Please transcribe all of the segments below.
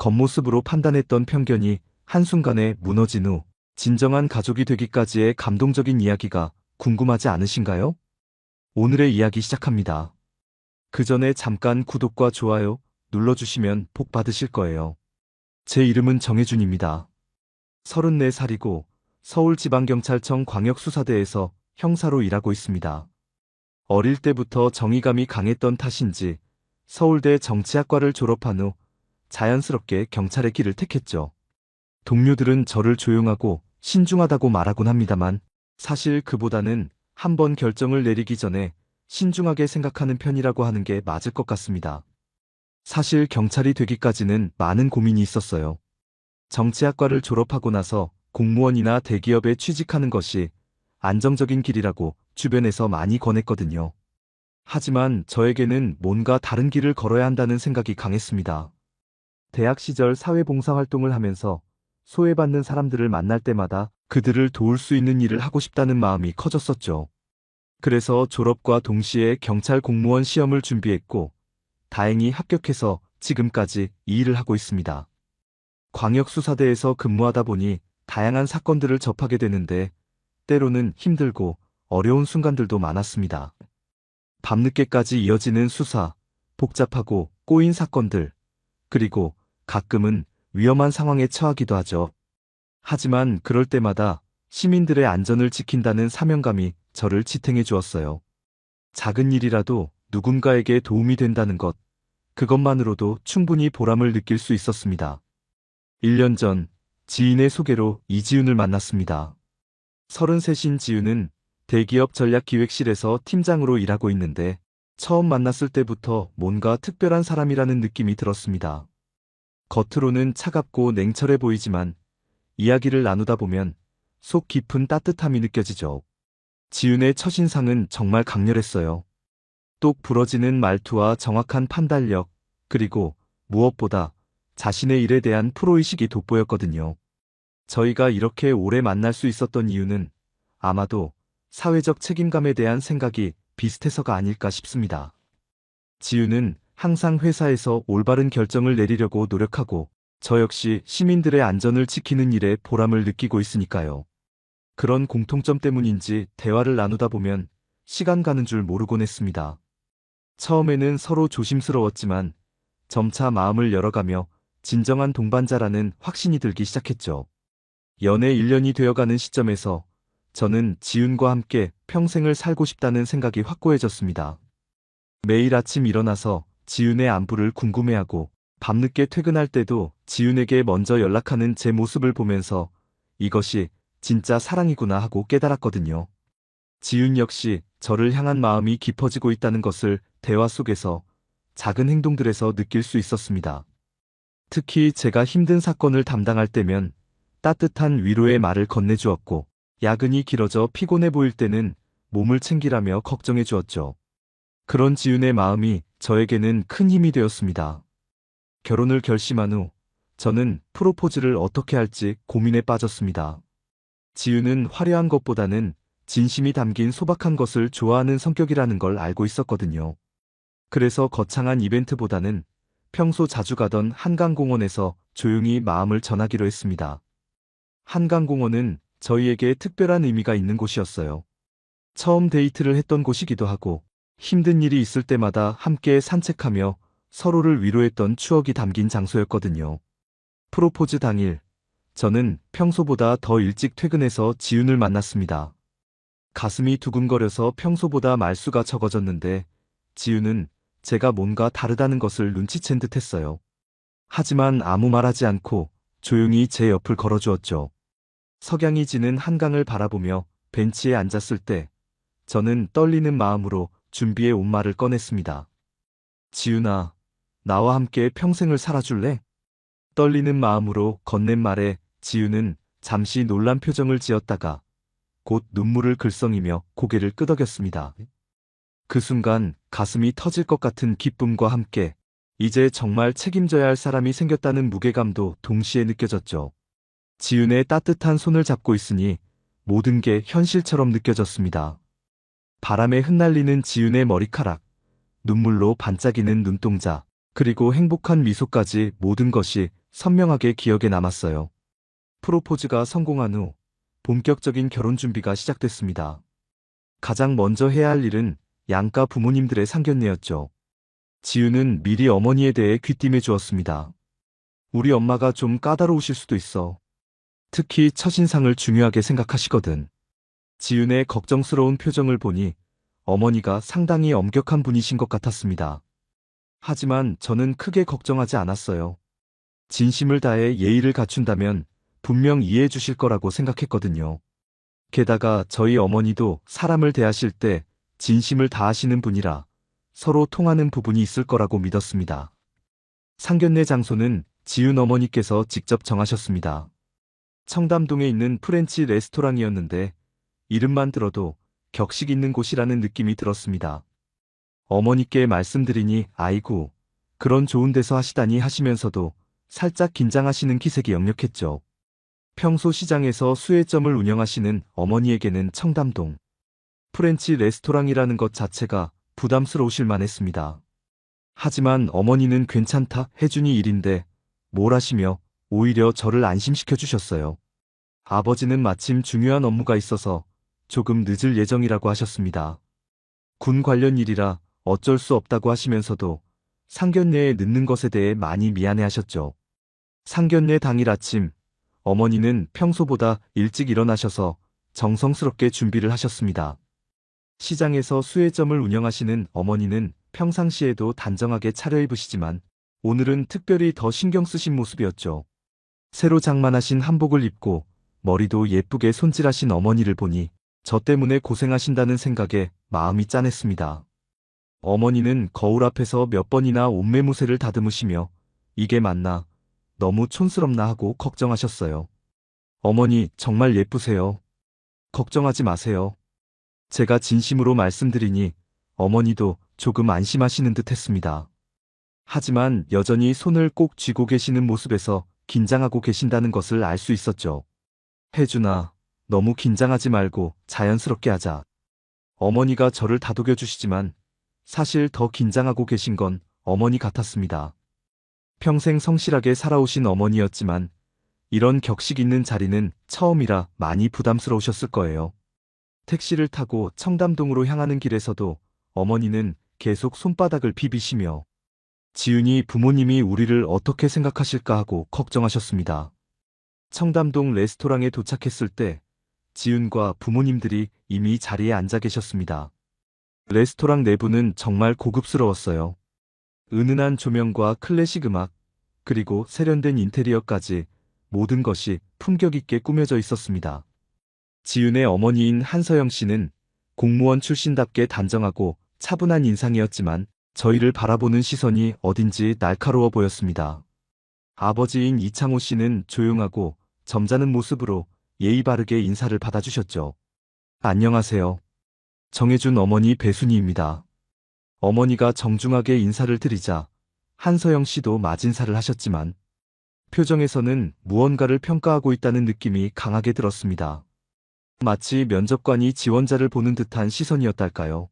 겉모습으로 판단했던 편견이 한순간에 무너진 후 진정한 가족이 되기까지의 감동적인 이야기가 궁금하지 않으신가요? 오늘의 이야기 시작합니다. 그 전에 잠깐 구독과 좋아요 눌러주시면 복 받으실 거예요. 제 이름은 정혜준입니다. 34살이고 서울지방경찰청 광역수사대에서 형사로 일하고 있습니다. 어릴 때부터 정의감이 강했던 탓인지 서울대 정치학과를 졸업한 후 자연스럽게 경찰의 길을 택했죠. 동료들은 저를 조용하고 신중하다고 말하곤 합니다만 사실 그보다는 한번 결정을 내리기 전에 신중하게 생각하는 편이라고 하는 게 맞을 것 같습니다. 사실 경찰이 되기까지는 많은 고민이 있었어요. 정치학과를 졸업하고 나서 공무원이나 대기업에 취직하는 것이 안정적인 길이라고 주변에서 많이 권했거든요. 하지만 저에게는 뭔가 다른 길을 걸어야 한다는 생각이 강했습니다. 대학 시절 사회봉사활동을 하면서 소외받는 사람들을 만날 때마다 그들을 도울 수 있는 일을 하고 싶다는 마음이 커졌었죠. 그래서 졸업과 동시에 경찰 공무원 시험을 준비했고 다행히 합격해서 지금까지 이 일을 하고 있습니다. 광역수사대에서 근무하다 보니 다양한 사건들을 접하게 되는데 때로는 힘들고 어려운 순간들도 많았습니다. 밤늦게까지 이어지는 수사, 복잡하고 꼬인 사건들, 그리고 가끔은 위험한 상황에 처하기도 하죠. 하지만 그럴 때마다 시민들의 안전을 지킨다는 사명감이 저를 지탱해 주었어요. 작은 일이라도 누군가에게 도움이 된다는 것, 그것만으로도 충분히 보람을 느낄 수 있었습니다. 1년 전 지인의 소개로 이지윤을 만났습니다. 33인 지윤은 대기업 전략기획실에서 팀장으로 일하고 있는데 처음 만났을 때부터 뭔가 특별한 사람이라는 느낌이 들었습니다. 겉으로는 차갑고 냉철해 보이지만 이야기를 나누다 보면 속 깊은 따뜻함이 느껴지죠. 지윤의 첫인상은 정말 강렬했어요. 똑 부러지는 말투와 정확한 판단력, 그리고 무엇보다 자신의 일에 대한 프로의식이 돋보였거든요. 저희가 이렇게 오래 만날 수 있었던 이유는 아마도 사회적 책임감에 대한 생각이 비슷해서가 아닐까 싶습니다. 지윤은 항상 회사에서 올바른 결정을 내리려고 노력하고 저 역시 시민들의 안전을 지키는 일에 보람을 느끼고 있으니까요. 그런 공통점 때문인지 대화를 나누다 보면 시간 가는 줄 모르곤 했습니다. 처음에는 서로 조심스러웠지만 점차 마음을 열어가며 진정한 동반자라는 확신이 들기 시작했죠. 연애 1년이 되어가는 시점에서 저는 지윤과 함께 평생을 살고 싶다는 생각이 확고해졌습니다. 매일 아침 일어나서 지윤의 안부를 궁금해하고 밤늦게 퇴근할 때도 지윤에게 먼저 연락하는 제 모습을 보면서 이것이 진짜 사랑이구나 하고 깨달았거든요. 지윤 역시 저를 향한 마음이 깊어지고 있다는 것을 대화 속에서 작은 행동들에서 느낄 수 있었습니다. 특히 제가 힘든 사건을 담당할 때면 따뜻한 위로의 말을 건네주었고 야근이 길어져 피곤해 보일 때는 몸을 챙기라며 걱정해 주었죠. 그런 지윤의 마음이 저에게는 큰 힘이 되었습니다. 결혼을 결심한 후 저는 프로포즈를 어떻게 할지 고민에 빠졌습니다. 지윤은 화려한 것보다는 진심이 담긴 소박한 것을 좋아하는 성격이라는 걸 알고 있었거든요. 그래서 거창한 이벤트보다는 평소 자주 가던 한강공원에서 조용히 마음을 전하기로 했습니다. 한강공원은 저희에게 특별한 의미가 있는 곳이었어요. 처음 데이트를 했던 곳이기도 하고 힘든 일이 있을 때마다 함께 산책하며 서로를 위로했던 추억이 담긴 장소였거든요. 프로포즈 당일, 저는 평소보다 더 일찍 퇴근해서 지윤을 만났습니다. 가슴이 두근거려서 평소보다 말수가 적어졌는데 지윤은 제가 뭔가 다르다는 것을 눈치챈 듯 했어요. 하지만 아무 말하지 않고 조용히 제 옆을 걸어주었죠. 석양이 지는 한강을 바라보며 벤치에 앉았을 때 저는 떨리는 마음으로 준비해 온 말을 꺼냈습니다. 지윤아, 나와 함께 평생을 살아줄래? 떨리는 마음으로 건넨 말에 지윤은 잠시 놀란 표정을 지었다가 곧 눈물을 글썽이며 고개를 끄덕였습니다. 그 순간 가슴이 터질 것 같은 기쁨과 함께 이제 정말 책임져야 할 사람이 생겼다는 무게감도 동시에 느껴졌죠. 지윤의 따뜻한 손을 잡고 있으니 모든 게 현실처럼 느껴졌습니다. 바람에 흩날리는 지윤의 머리카락, 눈물로 반짝이는 눈동자, 그리고 행복한 미소까지 모든 것이 선명하게 기억에 남았어요. 프로포즈가 성공한 후 본격적인 결혼 준비가 시작됐습니다. 가장 먼저 해야 할 일은 양가 부모님들의 상견례였죠. 지우는 미리 어머니에 대해 귀띔해 주었습니다. 우리 엄마가 좀 까다로우실 수도 있어. 특히 첫인상을 중요하게 생각하시거든. 지윤의 걱정스러운 표정을 보니 어머니가 상당히 엄격한 분이신 것 같았습니다. 하지만 저는 크게 걱정하지 않았어요. 진심을 다해 예의를 갖춘다면 분명 이해해 주실 거라고 생각했거든요. 게다가 저희 어머니도 사람을 대하실 때 진심을 다하시는 분이라 서로 통하는 부분이 있을 거라고 믿었습니다. 상견례 장소는 지윤 어머니께서 직접 정하셨습니다. 청담동에 있는 프렌치 레스토랑이었는데 이름만 들어도 격식 있는 곳이라는 느낌이 들었습니다. 어머니께 말씀드리니 아이고, 그런 좋은 데서 하시다니 하시면서도 살짝 긴장하시는 기색이 역력했죠. 평소 시장에서 수혜점을 운영하시는 어머니에게는 청담동 프렌치 레스토랑이라는 것 자체가 부담스러우실 만했습니다. 하지만 어머니는 괜찮다 해주니 일인데 뭘 하시며 오히려 저를 안심시켜 주셨어요. 아버지는 마침 중요한 업무가 있어서 조금 늦을 예정이라고 하셨습니다. 군 관련 일이라 어쩔 수 없다고 하시면서도 상견례에 늦는 것에 대해 많이 미안해 하셨죠. 상견례 당일 아침, 어머니는 평소보다 일찍 일어나셔서 정성스럽게 준비를 하셨습니다. 시장에서 수혜점을 운영하시는 어머니는 평상시에도 단정하게 차려입으시지만 오늘은 특별히 더 신경 쓰신 모습이었죠. 새로 장만하신 한복을 입고 머리도 예쁘게 손질하신 어머니를 보니 저 때문에 고생하신다는 생각에 마음이 짠했습니다. 어머니는 거울 앞에서 몇 번이나 옷매무새를 다듬으시며 이게 맞나, 너무 촌스럽나 하고 걱정하셨어요. 어머니 정말 예쁘세요. 걱정하지 마세요. 제가 진심으로 말씀드리니 어머니도 조금 안심하시는 듯 했습니다. 하지만 여전히 손을 꼭 쥐고 계시는 모습에서 긴장하고 계신다는 것을 알 수 있었죠. 혜준아, 너무 긴장하지 말고 자연스럽게 하자. 어머니가 저를 다독여 주시지만 사실 더 긴장하고 계신 건 어머니 같았습니다. 평생 성실하게 살아오신 어머니였지만 이런 격식 있는 자리는 처음이라 많이 부담스러우셨을 거예요. 택시를 타고 청담동으로 향하는 길에서도 어머니는 계속 손바닥을 비비시며 지윤이 부모님이 우리를 어떻게 생각하실까 하고 걱정하셨습니다. 청담동 레스토랑에 도착했을 때 지윤과 부모님들이 이미 자리에 앉아 계셨습니다. 레스토랑 내부는 정말 고급스러웠어요. 은은한 조명과 클래식 음악, 그리고 세련된 인테리어까지 모든 것이 품격 있게 꾸며져 있었습니다. 지윤의 어머니인 한서영 씨는 공무원 출신답게 단정하고 차분한 인상이었지만 저희를 바라보는 시선이 어딘지 날카로워 보였습니다. 아버지인 이창호 씨는 조용하고 점잖은 모습으로 예의 바르게 인사를 받아주셨죠. 안녕하세요. 정혜준 어머니 배순이입니다. 어머니가 정중하게 인사를 드리자 한서영 씨도 맞인사를 하셨지만 표정에서는 무언가를 평가하고 있다는 느낌이 강하게 들었습니다. 마치 면접관이 지원자를 보는 듯한 시선이었달까요.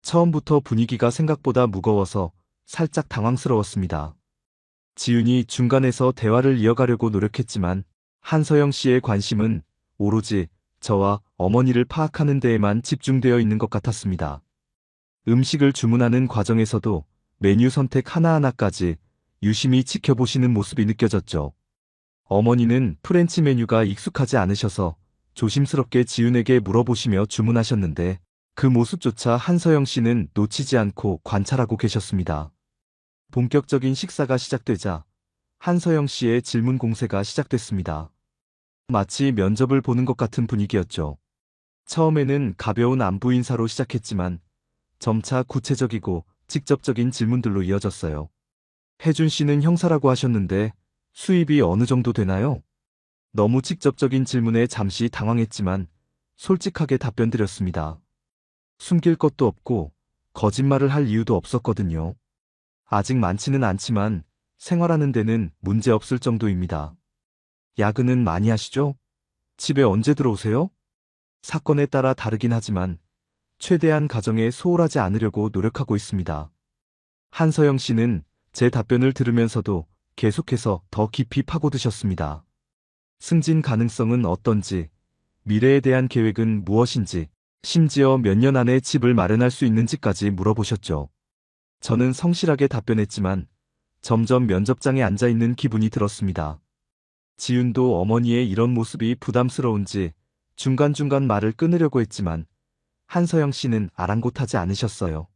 처음부터 분위기가 생각보다 무거워서 살짝 당황스러웠습니다. 지윤이 중간에서 대화를 이어가려고 노력했지만 한서영 씨의 관심은 오로지 저와 어머니를 파악하는 데에만 집중되어 있는 것 같았습니다. 음식을 주문하는 과정에서도 메뉴 선택 하나하나까지 유심히 지켜보시는 모습이 느껴졌죠. 어머니는 프렌치 메뉴가 익숙하지 않으셔서 조심스럽게 지윤에게 물어보시며 주문하셨는데 그 모습조차 한서영 씨는 놓치지 않고 관찰하고 계셨습니다. 본격적인 식사가 시작되자 한서영 씨의 질문 공세가 시작됐습니다. 마치 면접을 보는 것 같은 분위기였죠. 처음에는 가벼운 안부 인사로 시작했지만 점차 구체적이고 직접적인 질문들로 이어졌어요. 혜준 씨는 형사라고 하셨는데 수입이 어느 정도 되나요? 너무 직접적인 질문에 잠시 당황했지만 솔직하게 답변드렸습니다. 숨길 것도 없고 거짓말을 할 이유도 없었거든요. 아직 많지는 않지만 생활하는 데는 문제 없을 정도입니다. 야근은 많이 하시죠? 집에 언제 들어오세요? 사건에 따라 다르긴 하지만 최대한 가정에 소홀하지 않으려고 노력하고 있습니다. 한서영 씨는 제 답변을 들으면서도 계속해서 더 깊이 파고드셨습니다. 승진 가능성은 어떤지, 미래에 대한 계획은 무엇인지, 심지어 몇 년 안에 집을 마련할 수 있는지까지 물어보셨죠. 저는 성실하게 답변했지만 점점 면접장에 앉아있는 기분이 들었습니다. 지윤도 어머니의 이런 모습이 부담스러운지 중간중간 말을 끊으려고 했지만 한서영 씨는 아랑곳하지 않으셨어요.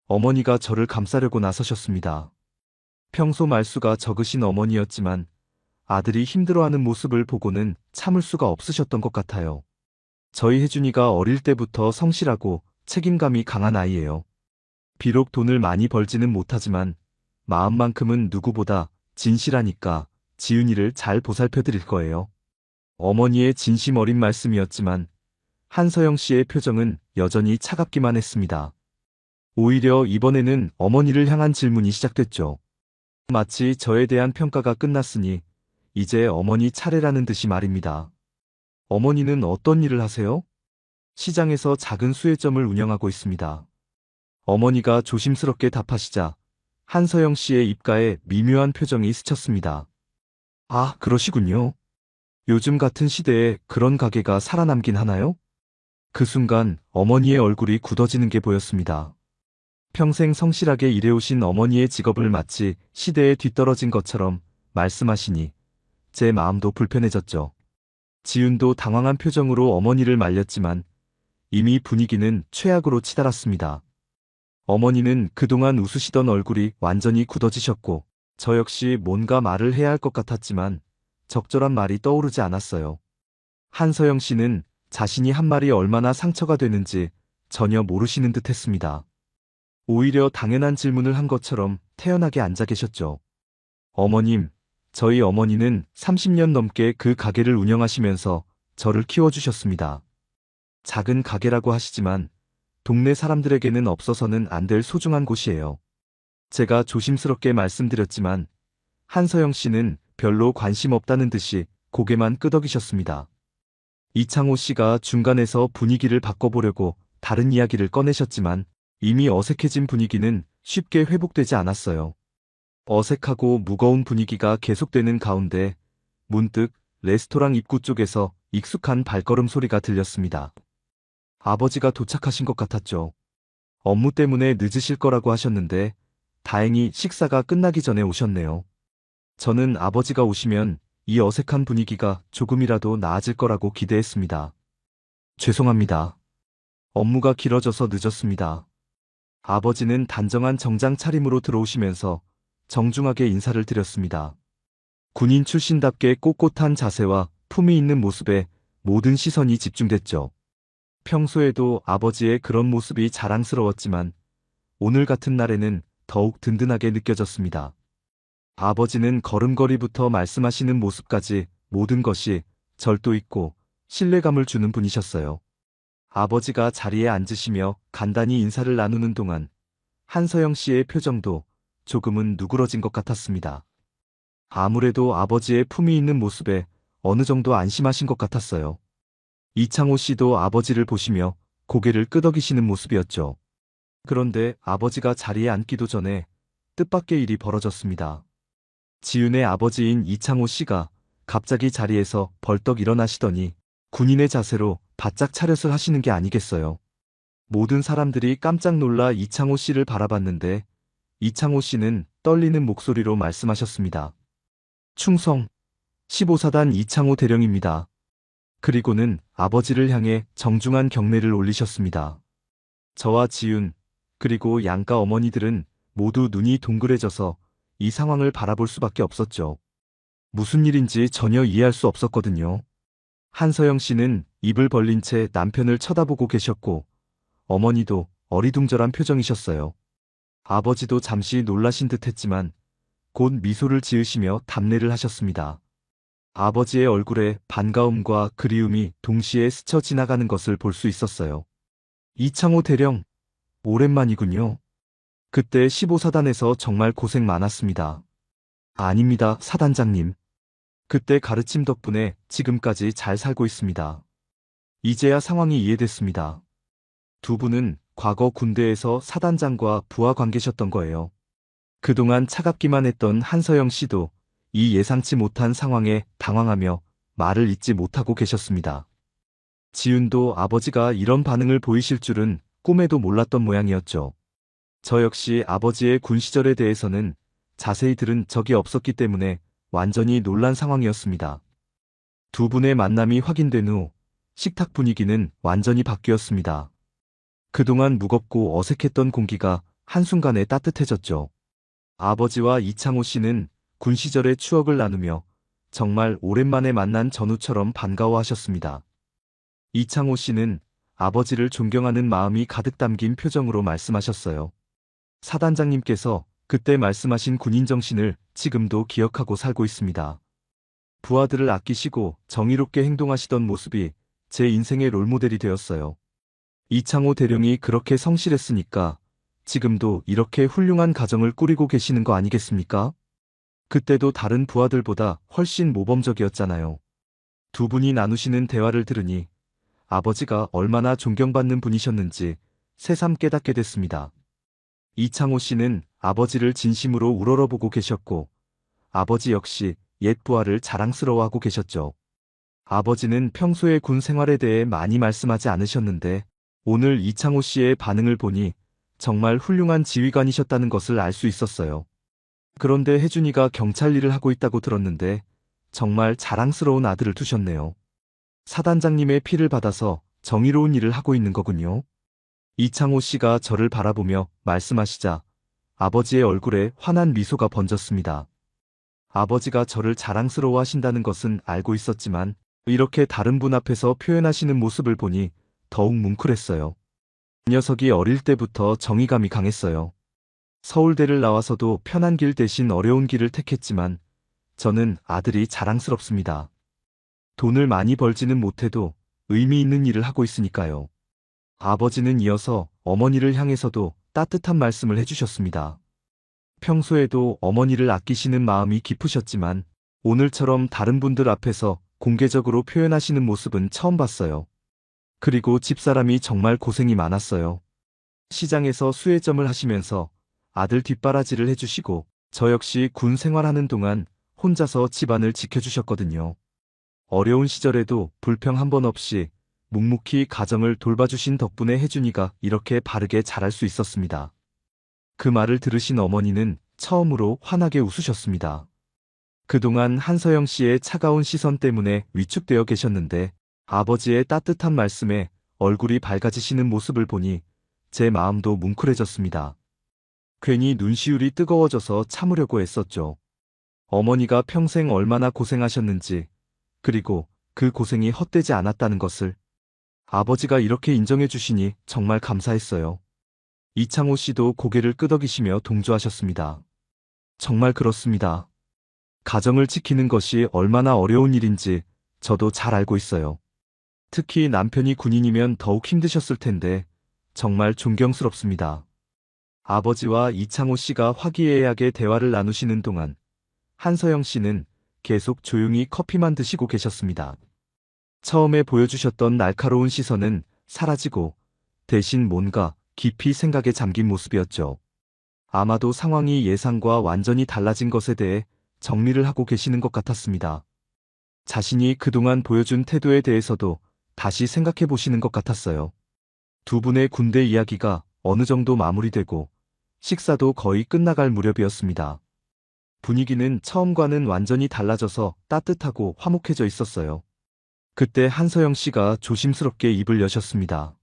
어머니가 저를 감싸려고 나서셨습니다. 평소 말수가 적으신 어머니였지만 아들이 힘들어하는 모습을 보고는 참을 수가 없으셨던 것 같아요. 저희 혜준이가 어릴 때부터 성실하고 책임감이 강한 아이예요. 비록 돈을 많이 벌지는 못하지만 마음만큼은 누구보다 진실하니까 지윤이를 잘 보살펴 드릴 거예요. 어머니의 진심 어린 말씀이었지만 한서영 씨의 표정은 여전히 차갑기만 했습니다. 오히려 이번에는 어머니를 향한 질문이 시작됐죠. 마치 저에 대한 평가가 끝났으니 이제 어머니 차례라는 듯이 말입니다. 어머니는 어떤 일을 하세요? 시장에서 작은 수혜점을 운영하고 있습니다. 어머니가 조심스럽게 답하시자 한서영 씨의 입가에 미묘한 표정이 스쳤습니다. 아, 그러시군요. 요즘 같은 시대에 그런 가게가 살아남긴 하나요? 그 순간 어머니의 얼굴이 굳어지는 게 보였습니다. 평생 성실하게 일해오신 어머니의 직업을 마치 시대에 뒤떨어진 것처럼 말씀하시니 제 마음도 불편해졌죠. 지윤도 당황한 표정으로 어머니를 말렸지만 이미 분위기는 최악으로 치달았습니다. 어머니는 그동안 웃으시던 얼굴이 완전히 굳어지셨고 저 역시 뭔가 말을 해야 할 것 같았지만 적절한 말이 떠오르지 않았어요. 한서영 씨는 자신이 한 말이 얼마나 상처가 되는지 전혀 모르시는 듯 했습니다. 오히려 당연한 질문을 한 것처럼 태연하게 앉아 계셨죠. 어머님, 저희 어머니는 30년 넘게 그 가게를 운영하시면서 저를 키워주셨습니다. 작은 가게라고 하시지만 동네 사람들에게는 없어서는 안 될 소중한 곳이에요. 제가 조심스럽게 말씀드렸지만 한서영 씨는 별로 관심 없다는 듯이 고개만 끄덕이셨습니다. 이창호 씨가 중간에서 분위기를 바꿔보려고 다른 이야기를 꺼내셨지만 이미 어색해진 분위기는 쉽게 회복되지 않았어요. 어색하고 무거운 분위기가 계속되는 가운데 문득 레스토랑 입구 쪽에서 익숙한 발걸음 소리가 들렸습니다. 아버지가 도착하신 것 같았죠. 업무 때문에 늦으실 거라고 하셨는데 다행히 식사가 끝나기 전에 오셨네요. 저는 아버지가 오시면 이 어색한 분위기가 조금이라도 나아질 거라고 기대했습니다. 죄송합니다. 업무가 길어져서 늦었습니다. 아버지는 단정한 정장 차림으로 들어오시면서 정중하게 인사를 드렸습니다. 군인 출신답게 꼿꼿한 자세와 품위 있는 모습에 모든 시선이 집중됐죠. 평소에도 아버지의 그런 모습이 자랑스러웠지만 오늘 같은 날에는 더욱 든든하게 느껴졌습니다. 아버지는 걸음걸이부터 말씀하시는 모습까지 모든 것이 절도 있고 신뢰감을 주는 분이셨어요. 아버지가 자리에 앉으시며 간단히 인사를 나누는 동안 한서영 씨의 표정도 조금은 누그러진 것 같았습니다. 아무래도 아버지의 품위 있는 모습에 어느 정도 안심하신 것 같았어요. 이창호 씨도 아버지를 보시며 고개를 끄덕이시는 모습이었죠. 그런데 아버지가 자리에 앉기도 전에 뜻밖의 일이 벌어졌습니다. 지윤의 아버지인 이창호 씨가 갑자기 자리에서 벌떡 일어나시더니 군인의 자세로 바짝 차렷을 하시는 게 아니겠어요. 모든 사람들이 깜짝 놀라 이창호 씨를 바라봤는데 이창호 씨는 떨리는 목소리로 말씀하셨습니다. 충성 15사단 이창호 대령입니다. 그리고는 아버지를 향해 정중한 경례를 올리셨습니다. 저와 지윤, 그리고 양가 어머니들은 모두 눈이 동그래져서 이 상황을 바라볼 수밖에 없었죠. 무슨 일인지 전혀 이해할 수 없었거든요. 한서영 씨는 입을 벌린 채 남편을 쳐다보고 계셨고 어머니도 어리둥절한 표정이셨어요. 아버지도 잠시 놀라신 듯 했지만 곧 미소를 지으시며 답례를 하셨습니다. 아버지의 얼굴에 반가움과 그리움이 동시에 스쳐 지나가는 것을 볼 수 있었어요. 이창호 대령, 오랜만이군요. 그때 15사단에서 정말 고생 많았습니다. 아닙니다, 사단장님. 그때 가르침 덕분에 지금까지 잘 살고 있습니다. 이제야 상황이 이해됐습니다. 두 분은 과거 군대에서 사단장과 부하 관계셨던 거예요. 그동안 차갑기만 했던 한서영 씨도 이 예상치 못한 상황에 당황하며 말을 잇지 못하고 계셨습니다. 지윤도 아버지가 이런 반응을 보이실 줄은 꿈에도 몰랐던 모양이었죠. 저 역시 아버지의 군 시절에 대해서는 자세히 들은 적이 없었기 때문에 완전히 놀란 상황이었습니다. 두 분의 만남이 확인된 후 식탁 분위기는 완전히 바뀌었습니다. 그동안 무겁고 어색했던 공기가 한순간에 따뜻해졌죠. 아버지와 이창호 씨는 군 시절의 추억을 나누며 정말 오랜만에 만난 전우처럼 반가워하셨습니다. 이창호 씨는 아버지를 존경하는 마음이 가득 담긴 표정으로 말씀하셨어요. 사단장님께서 그때 말씀하신 군인 정신을 지금도 기억하고 살고 있습니다. 부하들을 아끼시고 정의롭게 행동하시던 모습이 제 인생의 롤모델이 되었어요. 이창호 대령이 그렇게 성실했으니까 지금도 이렇게 훌륭한 가정을 꾸리고 계시는 거 아니겠습니까? 그때도 다른 부하들보다 훨씬 모범적이었잖아요. 두 분이 나누시는 대화를 들으니 아버지가 얼마나 존경받는 분이셨는지 새삼 깨닫게 됐습니다. 이창호 씨는 아버지를 진심으로 우러러보고 계셨고 아버지 역시 옛 부하를 자랑스러워하고 계셨죠. 아버지는 평소에 군 생활에 대해 많이 말씀하지 않으셨는데 오늘 이창호 씨의 반응을 보니 정말 훌륭한 지휘관이셨다는 것을 알 수 있었어요. 그런데 혜준이가 경찰 일을 하고 있다고 들었는데 정말 자랑스러운 아들을 두셨네요. 사단장님의 피를 받아서 정의로운 일을 하고 있는 거군요. 이창호 씨가 저를 바라보며 말씀하시자 아버지의 얼굴에 환한 미소가 번졌습니다. 아버지가 저를 자랑스러워 하신다는 것은 알고 있었지만 이렇게 다른 분 앞에서 표현하시는 모습을 보니 더욱 뭉클했어요. 이 녀석이 어릴 때부터 정의감이 강했어요. 서울대를 나와서도 편한 길 대신 어려운 길을 택했지만 저는 아들이 자랑스럽습니다. 돈을 많이 벌지는 못해도 의미 있는 일을 하고 있으니까요. 아버지는 이어서 어머니를 향해서도 따뜻한 말씀을 해주셨습니다. 평소에도 어머니를 아끼시는 마음이 깊으셨지만 오늘처럼 다른 분들 앞에서 공개적으로 표현하시는 모습은 처음 봤어요. 그리고 집사람이 정말 고생이 많았어요. 시장에서 수혜점을 하시면서 아들 뒷바라지를 해주시고 저 역시 군 생활하는 동안 혼자서 집안을 지켜주셨거든요. 어려운 시절에도 불평 한 번 없이 묵묵히 가정을 돌봐주신 덕분에 혜준이가 이렇게 바르게 자랄 수 있었습니다. 그 말을 들으신 어머니는 처음으로 환하게 웃으셨습니다. 그동안 한서영 씨의 차가운 시선 때문에 위축되어 계셨는데 아버지의 따뜻한 말씀에 얼굴이 밝아지시는 모습을 보니 제 마음도 뭉클해졌습니다. 괜히 눈시울이 뜨거워져서 참으려고 애썼죠. 어머니가 평생 얼마나 고생하셨는지 그리고 그 고생이 헛되지 않았다는 것을 아버지가 이렇게 인정해 주시니 정말 감사했어요. 이창호 씨도 고개를 끄덕이시며 동조하셨습니다. 정말 그렇습니다. 가정을 지키는 것이 얼마나 어려운 일인지 저도 잘 알고 있어요. 특히 남편이 군인이면 더욱 힘드셨을 텐데 정말 존경스럽습니다. 아버지와 이창호 씨가 화기애애하게 대화를 나누시는 동안 한서영 씨는 계속 조용히 커피만 드시고 계셨습니다. 처음에 보여주셨던 날카로운 시선은 사라지고 대신 뭔가 깊이 생각에 잠긴 모습이었죠. 아마도 상황이 예상과 완전히 달라진 것에 대해 정리를 하고 계시는 것 같았습니다. 자신이 그동안 보여준 태도에 대해서도 다시 생각해 보시는 것 같았어요. 두 분의 군대 이야기가 어느 정도 마무리되고 식사도 거의 끝나갈 무렵이었습니다. 분위기는 처음과는 완전히 달라져서 따뜻하고 화목해져 있었어요. 그때 한서영 씨가 조심스럽게 입을 여셨습니다.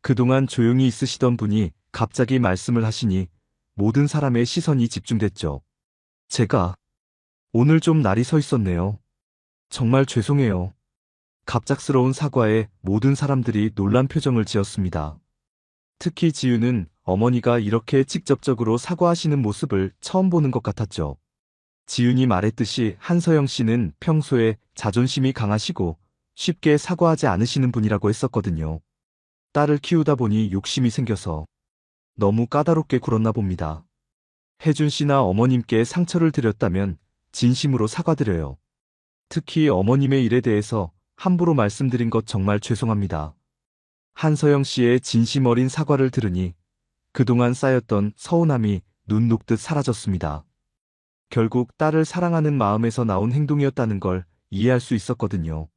그동안 조용히 있으시던 분이 갑자기 말씀을 하시니 모든 사람의 시선이 집중됐죠. 제가 오늘 좀 날이 서 있었네요. 정말 죄송해요. 갑작스러운 사과에 모든 사람들이 놀란 표정을 지었습니다. 특히 지유는 어머니가 이렇게 직접적으로 사과하시는 모습을 처음 보는 것 같았죠. 지윤이 말했듯이 한서영 씨는 평소에 자존심이 강하시고 쉽게 사과하지 않으시는 분이라고 했었거든요. 딸을 키우다 보니 욕심이 생겨서 너무 까다롭게 굴었나 봅니다. 혜준 씨나 어머님께 상처를 드렸다면 진심으로 사과드려요. 특히 어머님의 일에 대해서 함부로 말씀드린 것 정말 죄송합니다. 한서영 씨의 진심 어린 사과를 들으니 그동안 쌓였던 서운함이 눈 녹듯 사라졌습니다. 결국 딸을 사랑하는 마음에서 나온 행동이었다는 걸 이해할 수 있었거든요.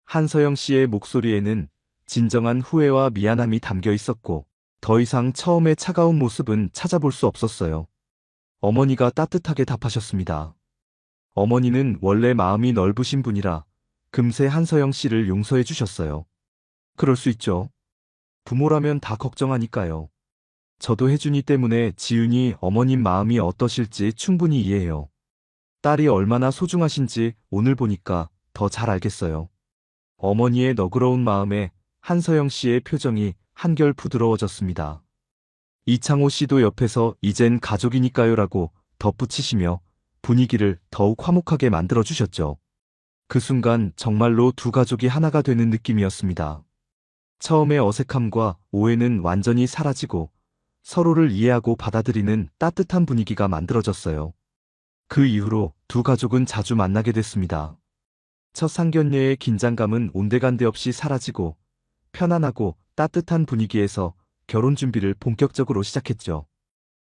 한서영 씨의 목소리에는 진정한 후회와 미안함이 담겨 있었고, 더 이상 처음의 차가운 모습은 찾아볼 수 없었어요. 어머니가 따뜻하게 답하셨습니다. 어머니는 원래 마음이 넓으신 분이라 금세 한서영 씨를 용서해 주셨어요. 그럴 수 있죠. 부모라면 다 걱정하니까요. 저도 혜준이 때문에 지윤이 어머님 마음이 어떠실지 충분히 이해해요. 딸이 얼마나 소중하신지 오늘 보니까 더 잘 알겠어요. 어머니의 너그러운 마음에 한서영 씨의 표정이 한결 부드러워졌습니다. 이창호 씨도 옆에서 이젠 가족이니까요라고 덧붙이시며 분위기를 더욱 화목하게 만들어주셨죠. 그 순간 정말로 두 가족이 하나가 되는 느낌이었습니다. 처음의 어색함과 오해는 완전히 사라지고 서로를 이해하고 받아들이는 따뜻한 분위기가 만들어졌어요. 그 이후로 두 가족은 자주 만나게 됐습니다. 첫 상견례의 긴장감은 온데간데 없이 사라지고 편안하고 따뜻한 분위기에서 결혼 준비를 본격적으로 시작했죠.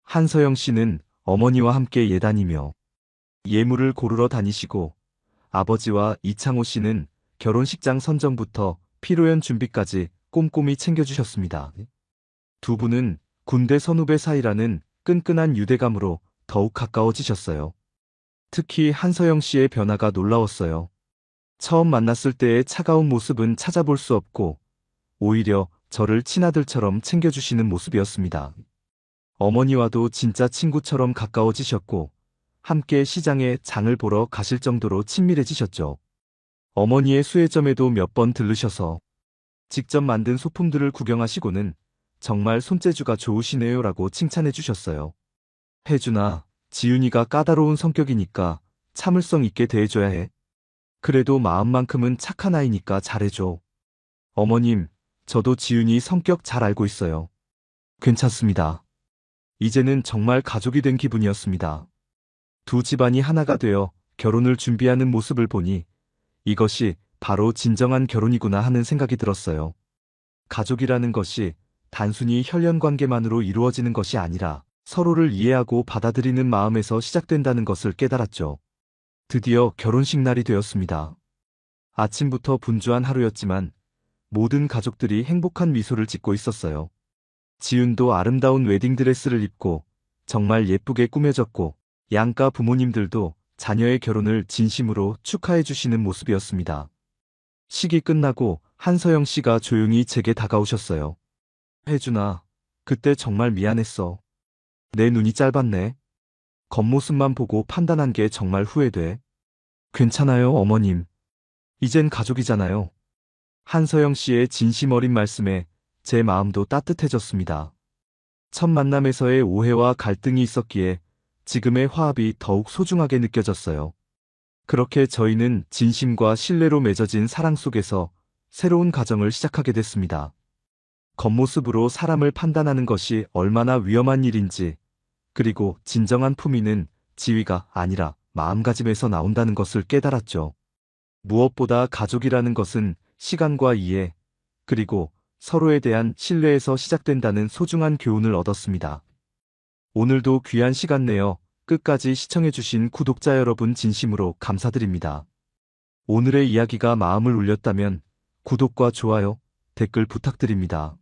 한서영 씨는 어머니와 함께 예단이며 예물을 고르러 다니시고 아버지와 이창호 씨는 결혼식장 선정부터 피로연 준비까지 꼼꼼히 챙겨주셨습니다. 두 분은 군대 선후배 사이라는 끈끈한 유대감으로 더욱 가까워지셨어요. 특히 한서영 씨의 변화가 놀라웠어요. 처음 만났을 때의 차가운 모습은 찾아볼 수 없고 오히려 저를 친아들처럼 챙겨주시는 모습이었습니다. 어머니와도 진짜 친구처럼 가까워지셨고 함께 시장에 장을 보러 가실 정도로 친밀해지셨죠. 어머니의 수혜점에도 몇 번 들르셔서 직접 만든 소품들을 구경하시고는 정말 손재주가 좋으시네요라고 칭찬해 주셨어요. 혜준아, 지윤이가 까다로운 성격이니까 참을성 있게 대해줘야 해. 그래도 마음만큼은 착한 아이니까 잘해줘. 어머님, 저도 지윤이 성격 잘 알고 있어요. 괜찮습니다. 이제는 정말 가족이 된 기분이었습니다. 두 집안이 하나가 되어 결혼을 준비하는 모습을 보니 이것이 바로 진정한 결혼이구나 하는 생각이 들었어요. 가족이라는 것이 단순히 혈연 관계만으로 이루어지는 것이 아니라 서로를 이해하고 받아들이는 마음에서 시작된다는 것을 깨달았죠. 드디어 결혼식 날이 되었습니다. 아침부터 분주한 하루였지만 모든 가족들이 행복한 미소를 짓고 있었어요. 지윤도 아름다운 웨딩드레스를 입고 정말 예쁘게 꾸며졌고 양가 부모님들도 자녀의 결혼을 진심으로 축하해 주시는 모습이었습니다. 식이 끝나고 한서영 씨가 조용히 제게 다가오셨어요. 혜준아, 그때 정말 미안했어. 내 눈이 짧았네. 겉모습만 보고 판단한 게 정말 후회돼. 괜찮아요, 어머님. 이젠 가족이잖아요. 한서영 씨의 진심 어린 말씀에 제 마음도 따뜻해졌습니다. 첫 만남에서의 오해와 갈등이 있었기에 지금의 화합이 더욱 소중하게 느껴졌어요. 그렇게 저희는 진심과 신뢰로 맺어진 사랑 속에서 새로운 가정을 시작하게 됐습니다. 겉모습으로 사람을 판단하는 것이 얼마나 위험한 일인지, 그리고 진정한 품위는 지위가 아니라 마음가짐에서 나온다는 것을 깨달았죠. 무엇보다 가족이라는 것은 시간과 이해, 그리고 서로에 대한 신뢰에서 시작된다는 소중한 교훈을 얻었습니다. 오늘도 귀한 시간 내어 끝까지 시청해주신 구독자 여러분 진심으로 감사드립니다. 오늘의 이야기가 마음을 울렸다면 구독과 좋아요, 댓글 부탁드립니다.